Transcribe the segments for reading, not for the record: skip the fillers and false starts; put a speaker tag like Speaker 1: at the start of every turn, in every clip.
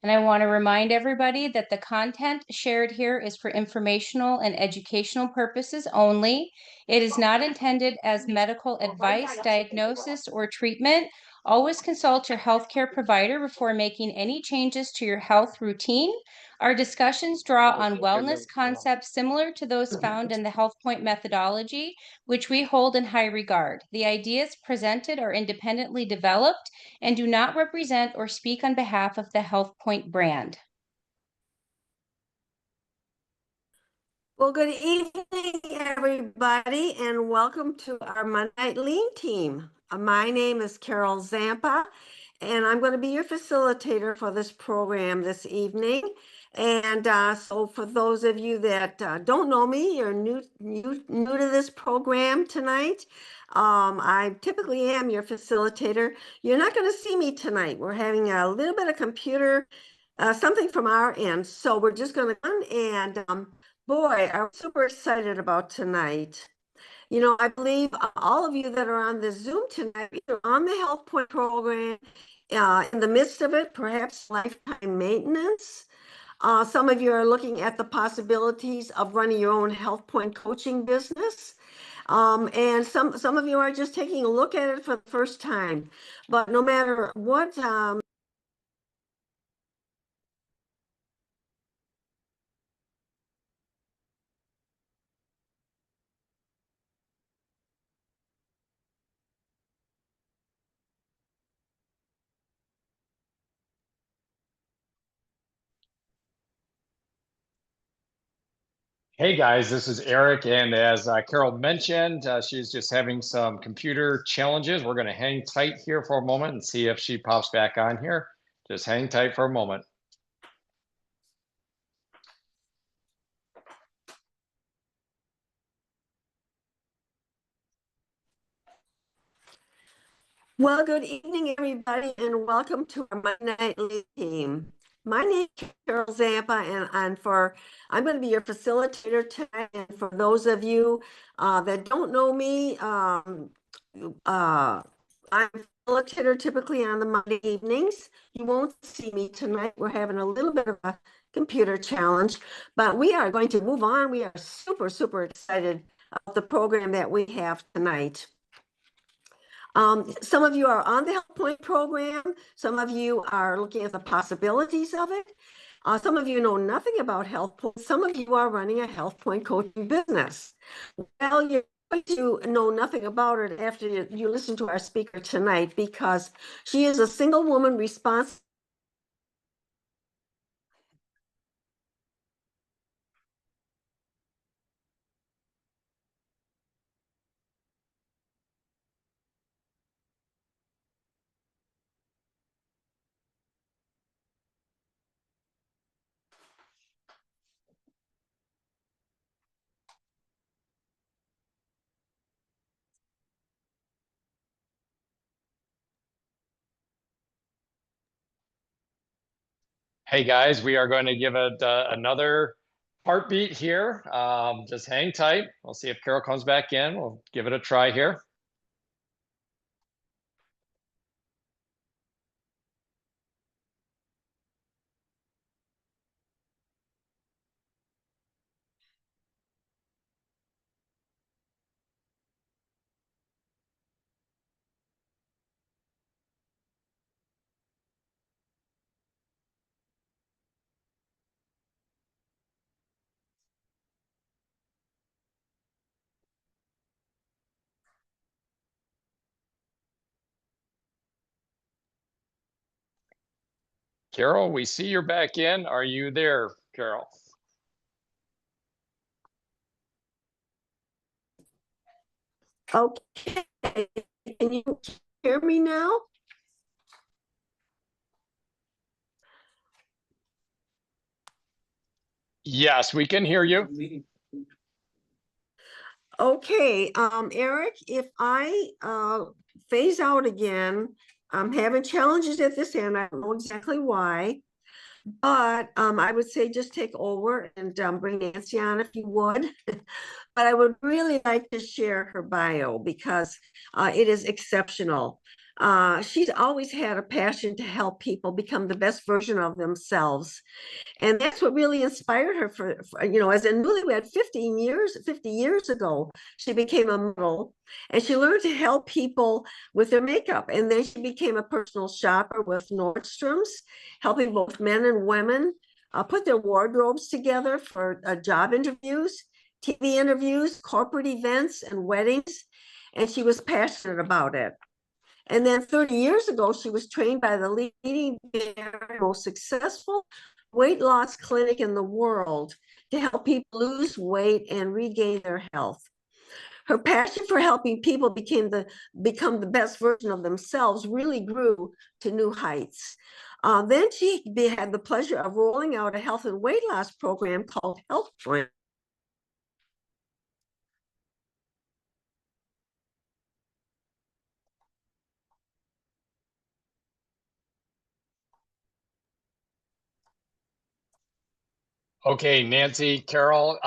Speaker 1: And I want to remind everybody that the content shared here is for informational and educational purposes only. It is not intended as medical advice, diagnosis, or treatment. Always consult your healthcare provider before making any changes to your health routine. Our discussions draw on wellness concepts similar to those found in the HealthPointe methodology, which we hold in high regard. The ideas presented are independently developed and do not represent or speak on behalf of the HealthPointe brand.
Speaker 2: Well, good evening, everybody, and welcome to our Monday Night Lean team. My name is Carol Zampa, and I'm going to be your facilitator for this program this evening. And so for those of you that don't know me, you're new to this program tonight, I typically am your facilitator. You're not going to see me tonight. We're having a little bit of computer, something from our end. So we're just going to run and boy, I'm super excited about tonight. You know, I believe all of you that are on the Zoom tonight, either on the HealthPointe program, in the midst of it, perhaps lifetime maintenance. Some of you are looking at the possibilities of running your own HealthPointe coaching business. And some of you are just taking a look at it for the first time. But no matter what,
Speaker 3: Hey guys, this is Eric, and as Carol mentioned, she's just having some computer challenges. We're going to hang tight here for a moment and see if she pops back on here. Just hang tight for a moment.
Speaker 2: well, good evening, everybody, and welcome to our Monday Night Lead team. My name is Carol Zampa, and I'm going to be your facilitator tonight. And for those of you that don't know me, I'm a facilitator typically on the Monday evenings. You won't see me tonight. We're having a little bit of a computer challenge, but we are going to move on. We are super, super excited about the program that we have tonight. Some of you are on the HealthPointe program. Some of you are looking at the possibilities of it. Some of you know nothing about HealthPointe. Some of you are running a HealthPointe coaching business. Well, you're going to know nothing about it after you listen to our speaker tonight, because she is a single woman responsible.
Speaker 3: Hey guys, we are going to give it another heartbeat here. Just hang tight. We'll see if Carol comes back in. We'll give it a try here. Carol, we see you're back in. Are you there, Carol?
Speaker 2: Okay, can you hear me now?
Speaker 3: Yes, we can hear you.
Speaker 2: Okay, Eric, if I phase out again, I'm having challenges at this end. I don't know exactly why, but I would say just take over and bring Nancy on if you would. But I would really like to share her bio because it is exceptional. She's always had a passion to help people become the best version of themselves. And that's what really inspired her as a newlywed 50 years ago, she became a model and she learned to help people with their makeup. And then she became a personal shopper with Nordstrom's, helping both men and women put their wardrobes together for job interviews, TV interviews, corporate events, and weddings. And she was passionate about it. And then 30 years ago, she was trained by the leading, most successful weight loss clinic in the world to help people lose weight and regain their health. Her passion for helping people become the best version of themselves really grew to new heights. Then she had the pleasure of rolling out a health and weight loss program called HealthPointe.
Speaker 3: Okay, Nancy, Carol,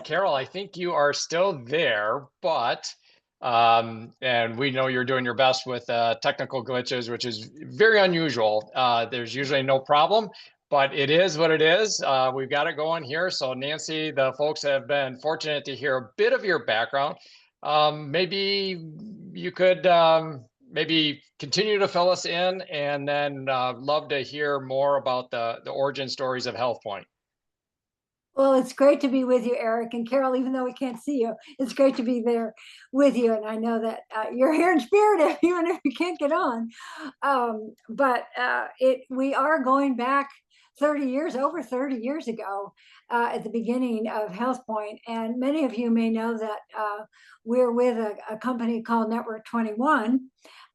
Speaker 3: Carol, I think you are still there, but and we know you're doing your best with technical glitches, which is very unusual. There's usually no problem, but it is what it is. We've got it going here. So Nancy, the folks have been fortunate to hear a bit of your background. Maybe you could maybe continue to fill us in, and then love to hear more about the origin stories of HealthPointe.
Speaker 4: Well, it's great to be with you, Eric and Carol, even though we can't see you. It's great to be there with you. And I know that you're here in spirit, even if you can't get on. We are going back 30 years, over 30 years ago, at the beginning of HealthPointe. And many of you may know that we're with a company called Network 21.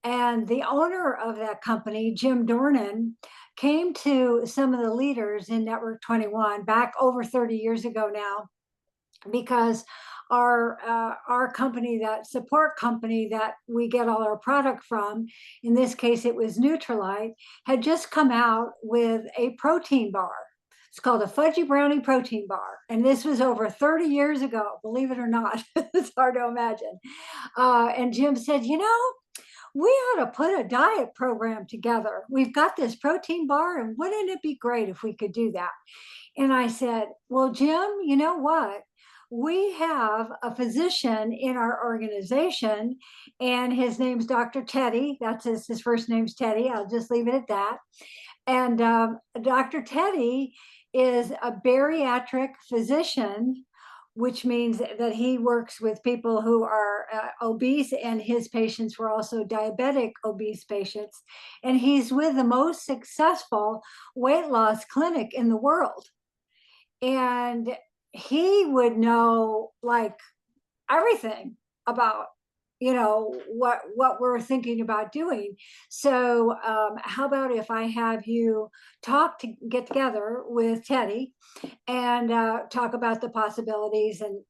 Speaker 4: And the owner of that company, Jim Dornan, came to some of the leaders in Network 21 back over 30 years ago now, because our company, that support company that we get all our product from, in this case it was Nutrilite, had just come out with a protein bar. It's called a Fudgy Brownie protein bar. And this was over 30 years ago, believe it or not. It's hard to imagine. And Jim said, we ought to put a diet program together. We've got this protein bar, and wouldn't it be great if we could do that? And I said, well, Jim, you know what? We have a physician in our organization, and his name's Dr. Teddy. That's his first name's Teddy. I'll just leave it at that. And Dr. Teddy is a bariatric physician, which means that he works with people who are obese, and his patients were also diabetic obese patients. And he's with the most successful weight loss clinic in the world. And he would know like everything about what we're thinking about doing. So how about if I have you get together with Teddy and talk about the possibilities and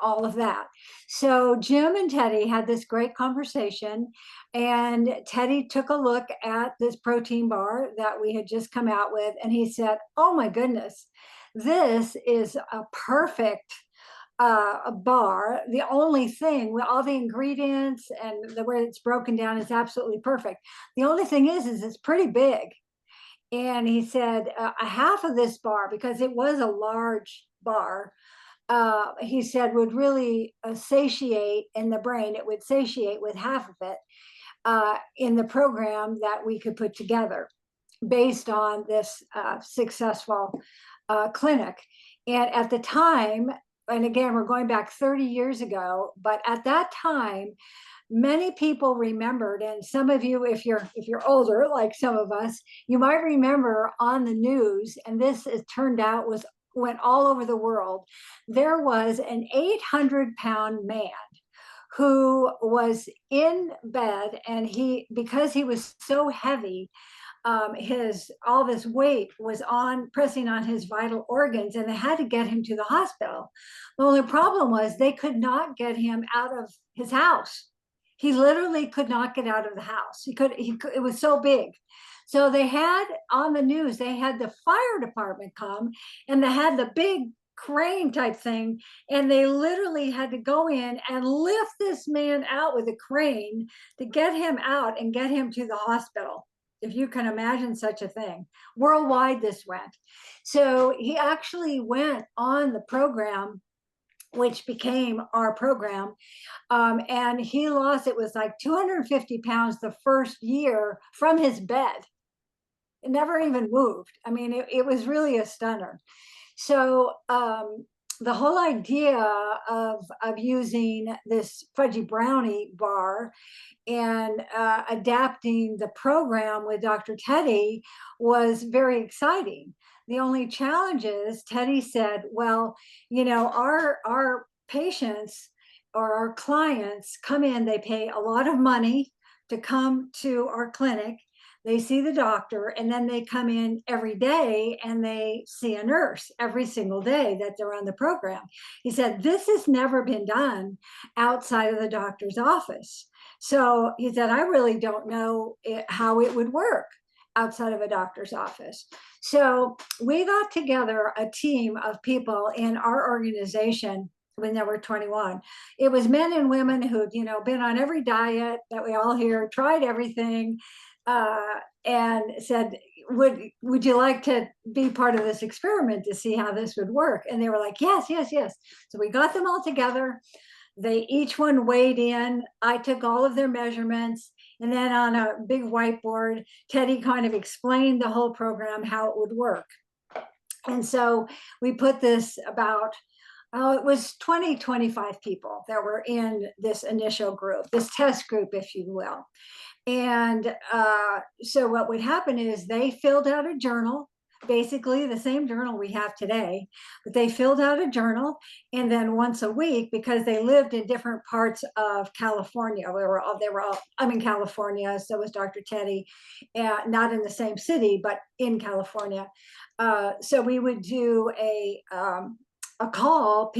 Speaker 4: all of that. So Jim and Teddy had this great conversation, and Teddy took a look at this protein bar that we had just come out with, and he said, oh my goodness, this is a perfect a bar. The only thing with all the ingredients and the way it's broken down is absolutely perfect. The only thing is it's pretty big. And he said a half of this bar, because it was a large bar, he said would really satiate in the brain. It would satiate with half of it in the program that we could put together based on this successful clinic. And at the time, and again, we're going back 30 years ago, but at that time, many people remembered, and some of you, if you're older, like some of us, you might remember on the news, and this, it turned out, went all over the world. There was an 800-pound man who was in bed, and because he was so heavy, all this weight was pressing on his vital organs, and they had to get him to the hospital. The only problem was they could not get him out of his house. He literally could not get out of the house. It was so big. So they had on the news, they had the fire department come, and they had the big crane type thing, and they literally had to go in and lift this man out with a crane to get him out and get him to the hospital, if you can imagine such a thing. Worldwide this went. So he actually went on the program, which became our program, and he lost, it was like 250 pounds the first year from his bed. It never even moved. I mean, it was really a stunner. So the whole idea of using this fudgy brownie bar and adapting the program with Dr. Teddy was very exciting. The only challenge is Teddy said, well, you know, our patients or our clients come in, they pay a lot of money to come to our clinic. They see the doctor, and then they come in every day and they see a nurse every single day that they're on the program. He said, this has never been done outside of the doctor's office. So he said, I really don't know how it would work outside of a doctor's office. So we got together a team of people in our organization when they were 21. It was men and women who'd, you know, been on every diet that we all hear, tried everything, and said, would you like to be part of this experiment to see how this would work? And they were like, yes, yes, yes. So we got them all together. They each one weighed in. I took all of their measurements. And then on a big whiteboard, Teddy kind of explained the whole program, how it would work. And so we put this about, it was 20, 25 people that were in this initial group, this test group, if you will. And so what would happen is they filled out a journal, basically the same journal we have today, but they filled out a journal. And then once a week, because they lived in different parts of California, they were all, I'm in California, so was Dr. Teddy, not in the same city, but in California. So we would do a call.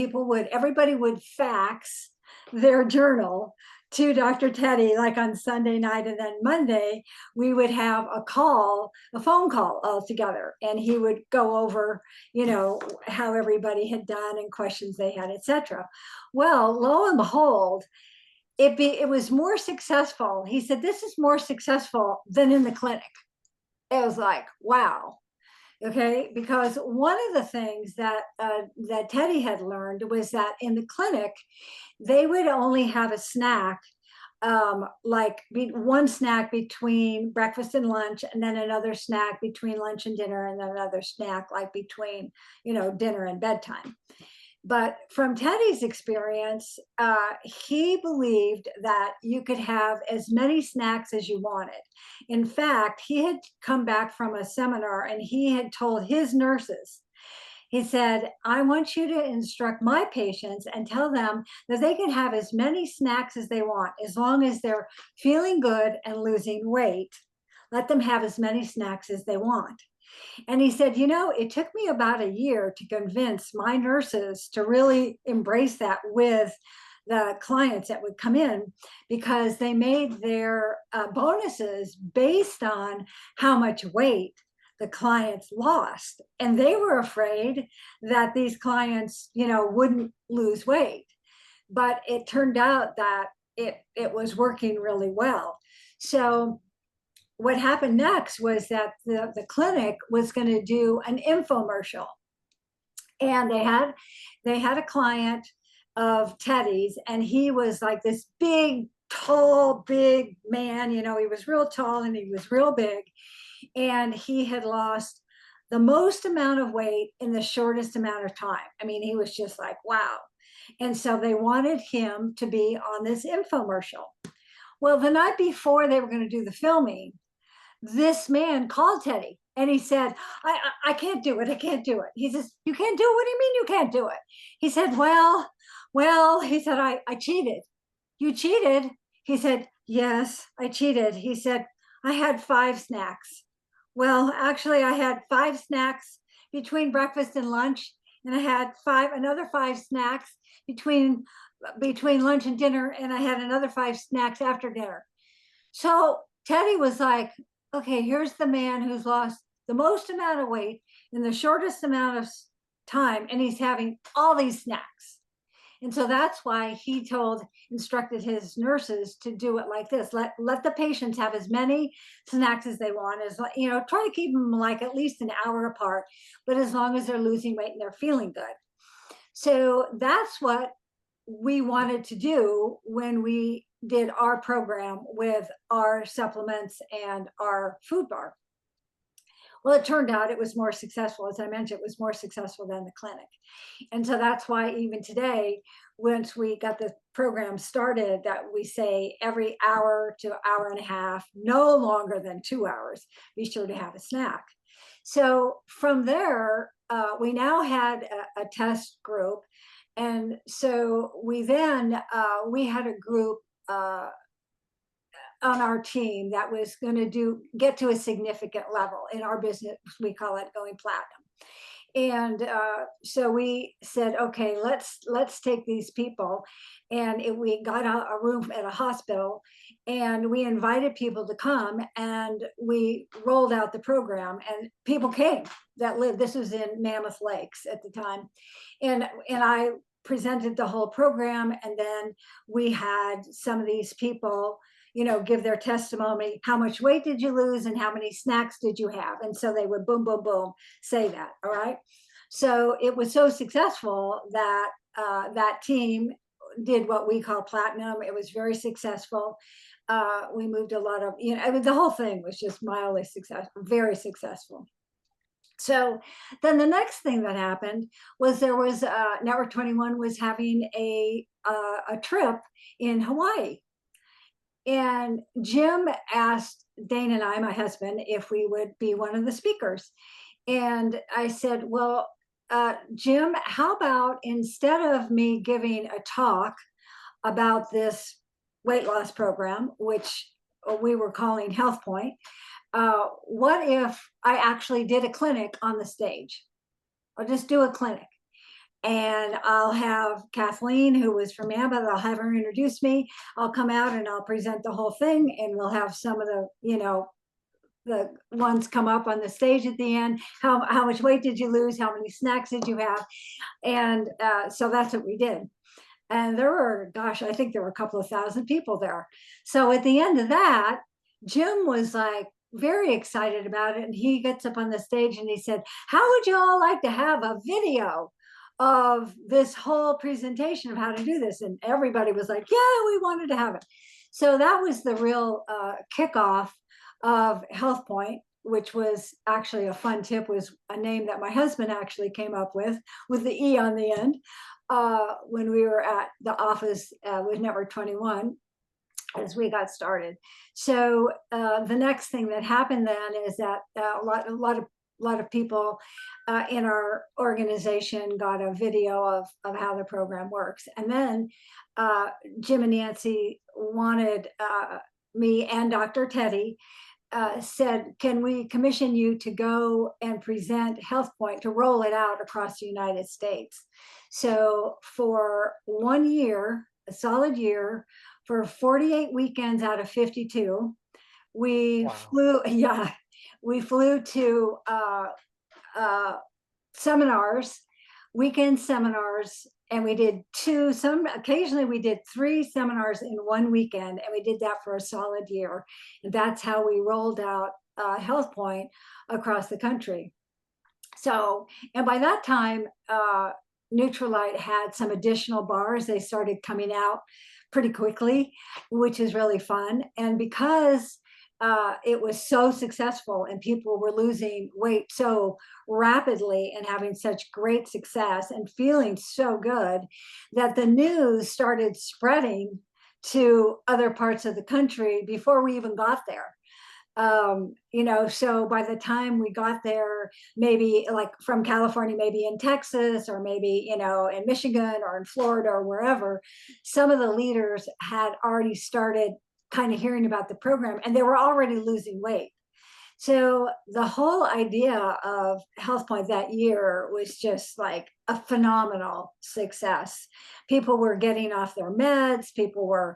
Speaker 4: Everybody would fax their journal to Dr. Teddy, like on Sunday night, and then Monday we would have a phone call all together, and he would go over, you know, how everybody had done and questions they had, etc. Well, lo and behold, it was more successful. He said, this is more successful than in the clinic. It was like, wow. Okay, because one of the things that that Teddy had learned was that in the clinic, they would only have a snack, like one snack between breakfast and lunch, and then another snack between lunch and dinner, and then another snack like between, you know, dinner and bedtime. But from Teddy's experience, he believed that you could have as many snacks as you wanted. In fact, he had come back from a seminar and he had told his nurses, he said, I want you to instruct my patients and tell them that they can have as many snacks as they want, as long as they're feeling good and losing weight. Let them have as many snacks as they want. And he said, you know, it took me about a year to convince my nurses to really embrace that with the clients that would come in, because they made their bonuses based on how much weight the clients lost. And they were afraid that these clients, you know, wouldn't lose weight. But it turned out that it was working really well. So what happened next was that the clinic was going to do an infomercial, and they had a client of Teddy's, and he was like this big, tall, big man. You know, he was real tall and he was real big, and he had lost the most amount of weight in the shortest amount of time. I mean, he was just like, wow. And so they wanted him to be on this infomercial. Well, the night before they were going to do the filming, this man called Teddy and he said, I can't do it. I can't do it. He says, you can't do it? What do you mean you can't do it? He said, well, he said, I cheated. You cheated? He said, yes, I cheated. He said, I had 5 snacks. Well, actually, I had 5 snacks between breakfast and lunch, and I had another 5 snacks between lunch and dinner, and I had another 5 snacks after dinner. So Teddy was like, okay, here's the man who's lost the most amount of weight in the shortest amount time, and he's having all these snacks. And so that's why he instructed his nurses to do it like this. Let the patients have as many snacks as they want, as try to keep them like at least an hour apart, but as long as they're losing weight and they're feeling good. So that's what we wanted to do when we did our program with our supplements and our food bar. Well, it turned out it was more successful. As I mentioned, it was more successful than the clinic. And so that's why even today, once we got the program started, that we say every hour to hour and a half, no longer than 2 hours, be sure to have a snack. So from there, we now had a test group. And so we then, we had a group on our team that was going to get to a significant level. In our business, we call it going platinum. And so we said, okay, let's take these people. And we got a room at a hospital, and we invited people to come, and we rolled out the program, and people came that lived. This was in Mammoth Lakes at the time. And I presented the whole program, and then we had some of these people give their testimony. How much weight did you lose and how many snacks did you have? And so they would boom, boom, boom, say that. All right. So it was so successful that that team did what we call platinum. It was very successful. We moved a lot of, the whole thing was just mildly successful, very successful. So then the next thing that happened was there was Network 21 was having a trip in Hawaii. And Jim asked Dane and I, my husband, if we would be one of the speakers. And I said, well, Jim, how about instead of me giving a talk about this weight loss program, which we were calling HealthPointe, what if I actually did a clinic on the stage? I'll just do a clinic. And I'll have Kathleen, who was from Mammoth, I'll have her introduce me. I'll come out and I'll present the whole thing, and we'll have some of the, the ones come up on the stage at the end. How much weight did you lose? How many snacks did you have? And so that's what we did. And there were, gosh, I think there were a couple of thousand people there. So at the end of that, Jim was like very excited about it. And he gets up on the stage and he said, how would you all like to have a video of this whole presentation of how to do this? And everybody was like, yeah, we wanted to have it. So that was the real kickoff of HealthPointe, which was actually a fun tip, was a name that my husband actually came up with the E on the end, when we were at the office with Network 21 as we got started. So the next thing that happened then is that a lot of people in our organization got a video of how the program works. And then Jim and Nancy wanted me and Dr. Teddy said, can we commission you to go and present HealthPointe, to roll it out across the United States? So for 1 year, a solid year, for 48 weekends out of 52, we flew, we flew to seminars, weekend seminars, and we did occasionally we did 3 seminars in 1 weekend, and we did that for a solid year. And that's how we rolled out HealthPointe across the country. So, and by that time, Nutrilite had some additional bars. They started coming out pretty quickly, which is really fun. And because it was so successful and people were losing weight so rapidly and having such great success and feeling so good, that the news started spreading to other parts of the country before we even got there. So by the time we got there, maybe like from California, maybe in Texas, or maybe, in Michigan or in Florida or wherever, some of the leaders had already started kind of hearing about the program, and they were already losing weight. So the whole idea of HealthPointe that year was just like a phenomenal success. People were getting off their meds. People were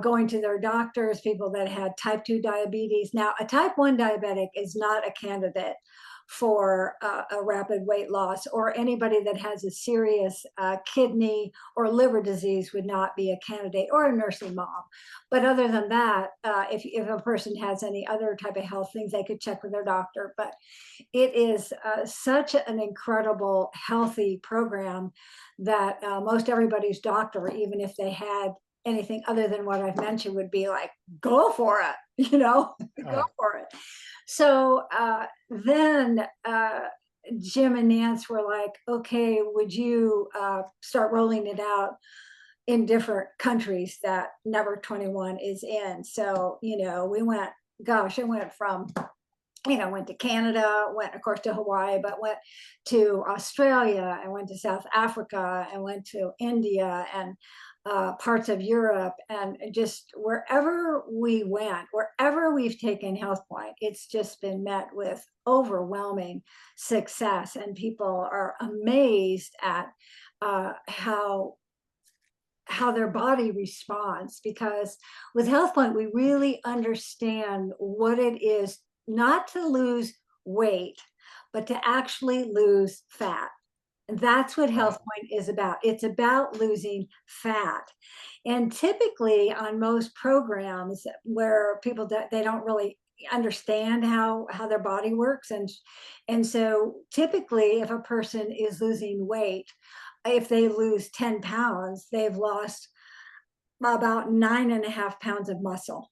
Speaker 4: going to their doctors, people that had type 2 diabetes. Now, a type 1 diabetic is not a candidate for a rapid weight loss, or anybody that has a serious kidney or liver disease would not be a candidate, or a nursing mom. But other than that, if a person has any other type of health things, they could check with their doctor. But it is such an incredible, healthy program that most everybody's doctor, even if they had anything other than what I've mentioned, would be like, go for it, go for it. So then Jim and Nance were like, okay, would you start rolling it out in different countries that Network 21 is in? So, we went, gosh, I went from, went to Canada, went, of course, to Hawaii, but went to Australia, and went to South Africa, and went to India, and parts of Europe, and just wherever we went, wherever we've taken HealthPointe, it's just been met with overwhelming success, and people are amazed at how their body responds. Because with HealthPointe, we really understand what it is not to lose weight, but to actually lose fat. And that's what HealthPointe is about. It's about losing fat. And typically on most programs where people, they don't really understand how their body works. And so typically if a person is losing weight, if they lose 10 pounds, they've lost about 9.5 pounds of muscle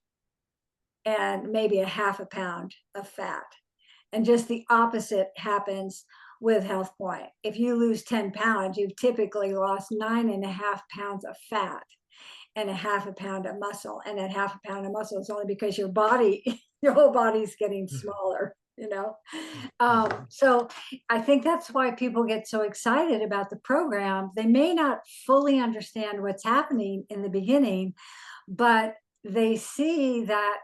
Speaker 4: and maybe a half a pound of fat. And just the opposite happens with HealthPointe. If you lose 10 pounds, you've typically lost 9.5 pounds of fat and a half a pound of muscle. And that half a pound of muscle is only because your whole body's getting smaller, So I think that's why people get so excited about the program. They may not fully understand what's happening in the beginning, but they see that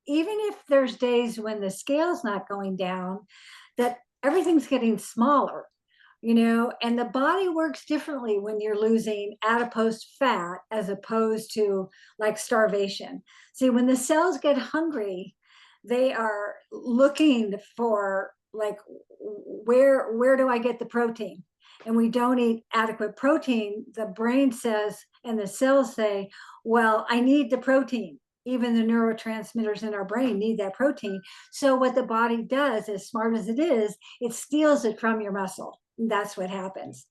Speaker 4: even if there's days when the scale's not going down, that everything's getting smaller, and the body works differently when you're losing adipose fat as opposed to like starvation. See, when the cells get hungry, they are looking for like, where do I get the protein? And we don't eat adequate protein. The brain says, and the cells say, well, I need the protein. Even the neurotransmitters in our brain need that protein. So what the body does, as smart as it is, it steals it from your muscle. That's what happens.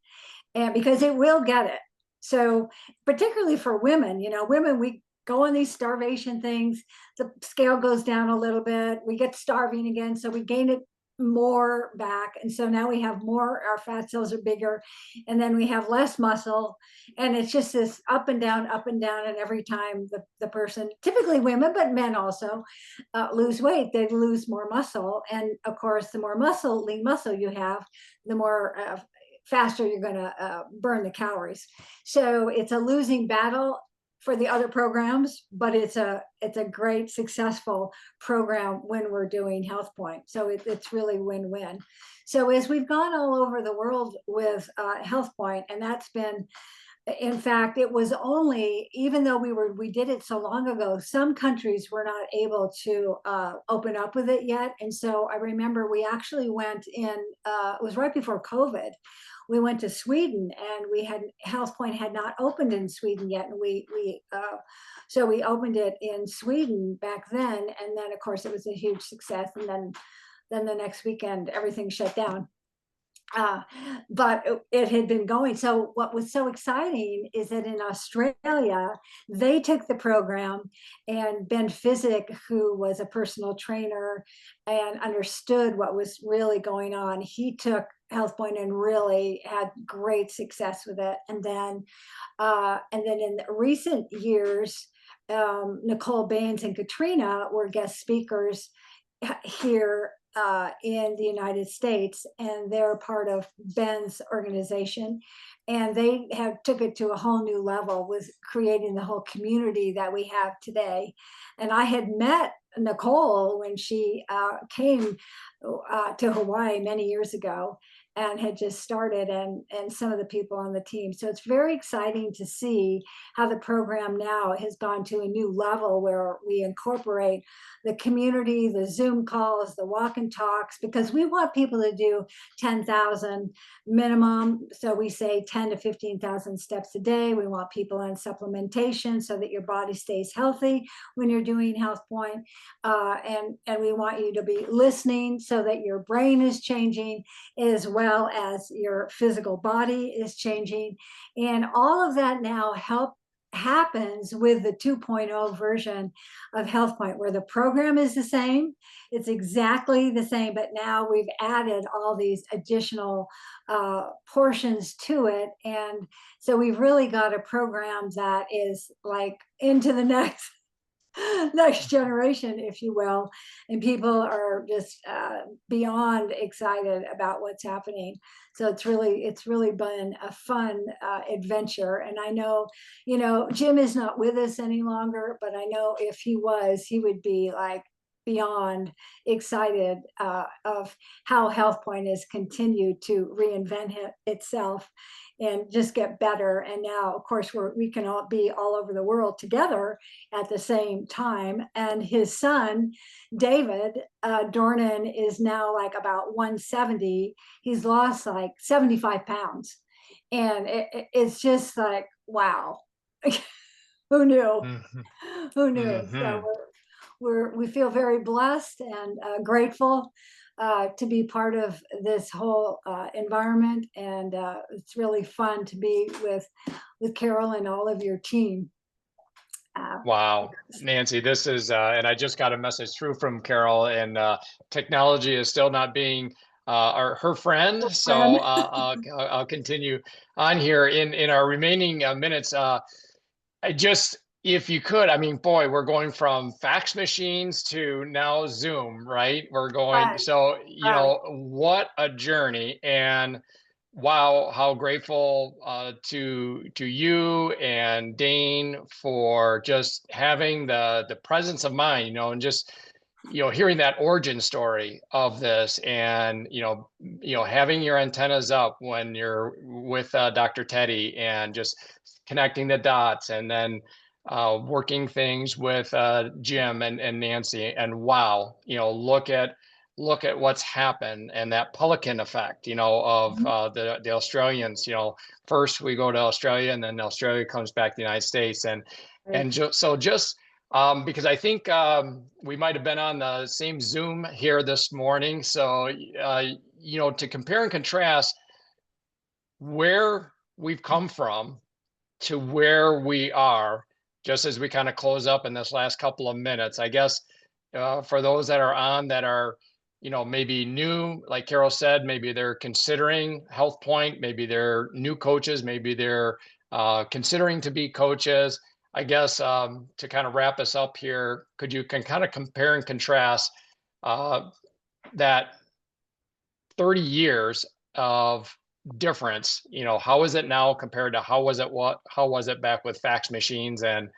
Speaker 4: And because it will get it. So particularly for women, women, we go on these starvation things, the scale goes down a little bit, we get starving again, so we gain it more back, and so now we have more, our fat cells are bigger, and then we have less muscle, and it's just this up and down, and every time the person, typically women, but men also, lose weight, they lose more muscle. And of course, the more lean muscle you have, the more faster you're going to burn the calories. So it's a losing battle for the other programs, but it's a great, successful program when we're doing HealthPointe. So it's really win-win. So as we've gone all over the world with HealthPointe, and that's been, in fact, it was only, even though we did it so long ago, some countries were not able to open up with it yet. And so I remember we actually went in, it was right before COVID. We went to Sweden, and HealthPointe had not opened in Sweden yet. And so we opened it in Sweden back then. And then of course it was a huge success. And then the next weekend, everything shut down. But it had been going. So what was so exciting is that in Australia, they took the program, and Ben Physick, who was a personal trainer and understood what was really going on, he took HealthPointe and really had great success with it. And then in the recent years, Nicole Baines and Katrina were guest speakers here in the United States, and they're part of Ben's organization, and they took it to a whole new level with creating the whole community that we have today. And I had met Nicole when she came to Hawaii many years ago and had just started, and some of the people on the team. So it's very exciting to see how the program now has gone to a new level where we incorporate the community, the Zoom calls, the walk and talks, because we want people to do 10,000 minimum. So we say 10 to 15,000 steps a day. We want people on supplementation so that your body stays healthy when you're doing HealthPointe. And we want you to be listening so that your brain is changing as well as your physical body is changing. And all of that now happens with the 2.0 version of HealthPointe, where the program is the same. It's exactly the same, but now we've added all these additional portions to it. And so we've really got a program that is like into the next generation, if you will, and people are just beyond excited about what's happening. So it's really been a fun adventure. And I know, Jim is not with us any longer, but I know if he was, he would be like beyond excited of how HealthPointe has continued to reinvent itself and just get better. And now, of course, we can all be all over the world together at the same time. And his son, David Dornan, is now like about 170. He's lost like 75 pounds. And it's just like, wow. Who knew?
Speaker 3: Mhm.
Speaker 4: Who knew?
Speaker 3: Mhm.
Speaker 4: So we feel very blessed and grateful to be part of this whole environment, and it's really fun to be with Carol and all of your team.
Speaker 3: Wow, Nancy, this is, and I just got a message through from Carol, and technology is still not being her friend. So I'll continue on here in our remaining minutes. I just, if you could, I mean, boy, we're going from fax machines to now Zoom, right? We're going,
Speaker 4: Right,
Speaker 3: so,
Speaker 4: right.
Speaker 3: what a journey. And wow, how grateful to you and Dane for just having the presence of mind, and just, hearing that origin story of this, and having your antennas up when you're with Dr. Teddy, and just connecting the dots, and then working things with Jim and Nancy, and wow, look at what's happened, and that pelican effect, of the Australians. First we go to Australia, and then Australia comes back to the United States, and just because I think we might have been on the same Zoom here this morning. So, to compare and contrast where we've come from to where we are, just as we kind of close up in this last couple of minutes, I guess, for those that are on that are, maybe new, like Carol said, maybe they're considering HealthPointe, maybe they're new coaches, maybe they're considering to be coaches. I guess to kind of wrap us up here, could you kind of compare and contrast that 30 years of difference? How is it now compared to how was it back with fax machines and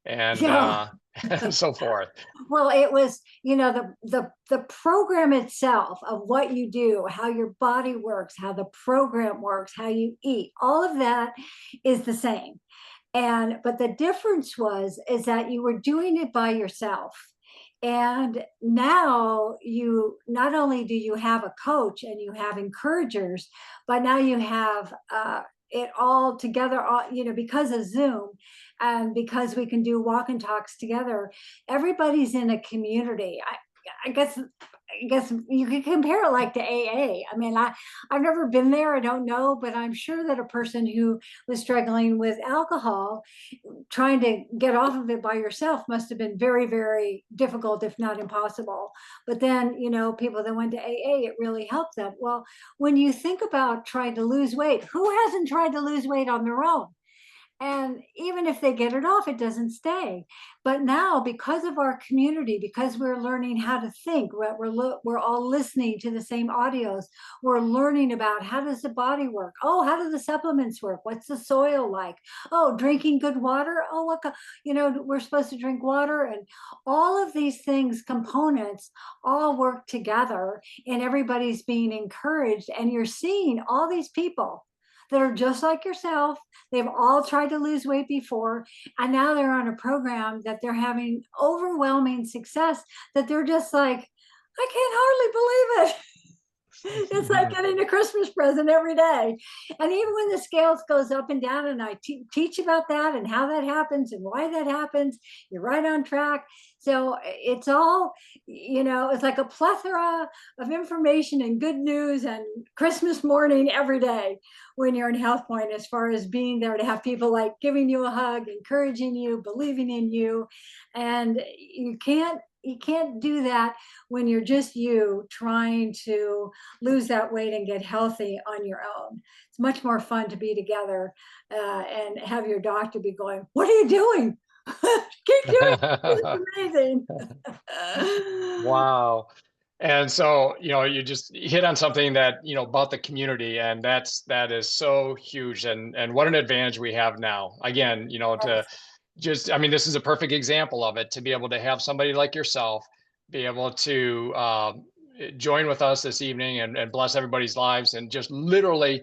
Speaker 4: Yeah.
Speaker 3: and so forth?
Speaker 4: Well, it was, the program itself of what you do, how your body works, how the program works, how you eat, all of that is the same. But the difference is that you were doing it by yourself. And now you not only do you have a coach and you have encouragers, but now you have it all together, because of Zoom and because we can do walk and talks together. Everybody's in a community. I guess you could compare it like to AA. I mean, I've never been there. I don't know, but I'm sure that a person who was struggling with alcohol, trying to get off of it by yourself must have been very, very difficult, if not impossible. But then, people that went to AA, it really helped them. Well, when you think about trying to lose weight, who hasn't tried to lose weight on their own? And even if they get it off, it doesn't stay. But now, because of our community, because we're learning how to think, we're all listening to the same audios. We're learning about how does the body work? Oh, how do the supplements work? What's the soil like? Oh, drinking good water. Oh, look, we're supposed to drink water, and all of these things, components, all work together, and everybody's being encouraged. And you're seeing all these people that are just like yourself. They've all tried to lose weight before, and now they're on a program that they're having overwhelming success, that they're just like, I can't hardly believe it. It's like getting a Christmas present every day. And even when the scales goes up and down, and I teach about that and how that happens and why that happens, you're right on track. So it's all, it's like a plethora of information and good news and Christmas morning every day when you're in HealthPointe, as far as being there to have people like giving you a hug, encouraging you, believing in you. And you can't do that when you're just you trying to lose that weight and get healthy on your own. It's much more fun to be together and have your doctor be going, what are you doing? Keep doing it. It's amazing.
Speaker 3: Wow. And so, you just hit on something that, about the community, and that is so huge, and what an advantage we have now. Again, to just, I mean, this is a perfect example of it, to be able to have somebody like yourself be able to join with us this evening and bless everybody's lives, and just literally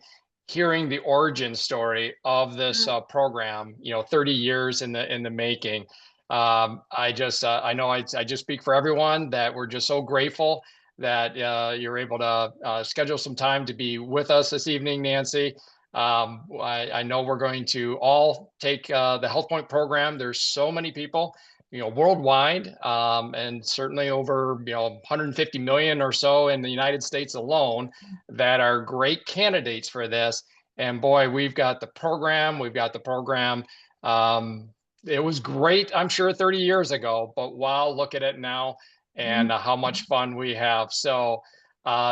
Speaker 3: hearing the origin story of this program, 30 years in the making. I know I just speak for everyone that we're just so grateful that you're able to schedule some time to be with us this evening, Nancy. I know we're going to all take the HealthPointe program. There's so many people, worldwide, and certainly over 150 million or so in the United States alone, that are great candidates for this. And boy, we've got the program. It was great, I'm sure, 30 years ago, but wow, look at it now, and how much fun we have. So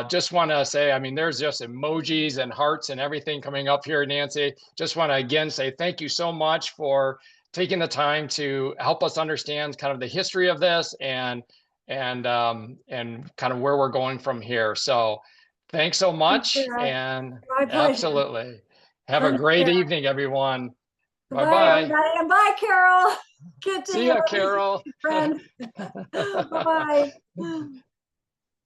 Speaker 3: just want to say, I mean, there's just emojis and hearts and everything coming up here, Nancy. Just want to again say thank you so much for taking the time to help us understand kind of the history of this, and kind of where we're going from here. So thanks so much, and
Speaker 4: My pleasure.
Speaker 3: absolutely. Have a great evening, everyone.
Speaker 4: Bye,
Speaker 3: Bye-bye.
Speaker 4: everybody. And bye, Carol. Good to
Speaker 3: See ya, Carol.
Speaker 4: friend. Bye-bye.